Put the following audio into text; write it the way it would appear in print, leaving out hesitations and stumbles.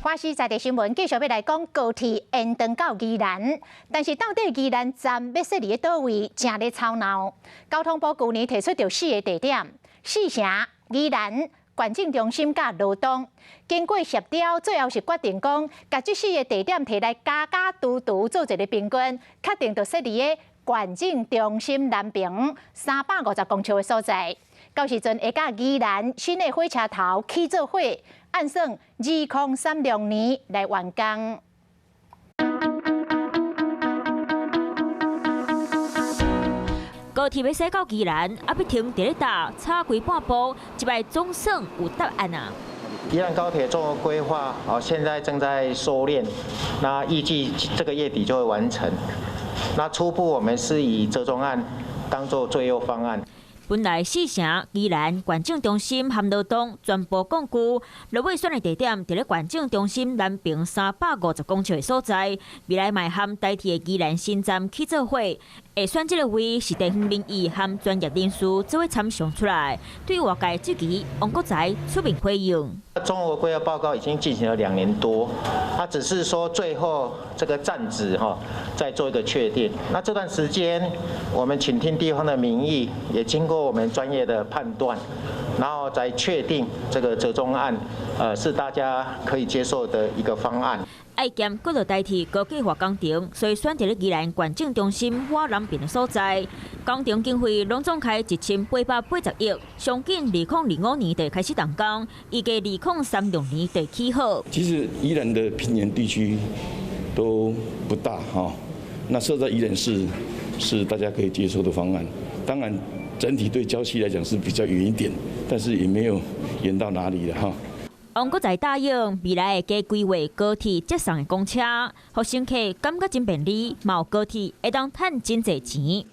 花西在地新闻继续要来讲高铁延长到宜兰，但是到底宜兰站要设伫倒位，正咧吵闹。交通部去年提出着4个地点：四城、宜兰、管境中心甲罗东。经过协调，最后是决定讲，甲这4个地点摕来加独做一个平均，确定着设伫个管境中心南平350公尺的所在。到时阵会甲宜兰新的火车头起做伙，按算2036年来完工。高铁要驶到宜兰，还要停伫咧搭，差几半步，一摆总算有答案啊！宜兰高铁做规划，现在正在收敛，那预计这个月底就会完成。那初步我们是以折中案当做最优方案。本来四城、宜兰、管境中心和罗东全部共估，落尾选的地点伫咧管境中心南平350公尺的所在，未来迈和代替的宜兰新站起做伙。会选这个位是地方民意和专业人士做伙参详出来。对于外界质疑，王国才出面回应。综合规划报告已经进行了2年多，它只是说最后这个站址再做一个确定。那这段时间我们倾听地方的民意，也经过我们专业的判断，然后再确定这个折中案，是大家可以接受的一个方案。爱兼搁落代替高计划工程，所以选择了宜兰管境中心瓦南边的所在。工程经费拢总开1880亿，上紧2025年就开始动工，预计2036年就起好。其实宜兰的平原地区都不大那设在宜兰市是大家可以接受的方案。当然，整体对礁溪来讲是比较远一点，但是也没有远到哪里了王国才答应未来会加规划高铁接送的公车，让乘客感觉真便利，嘛有高铁会当赚真侪钱。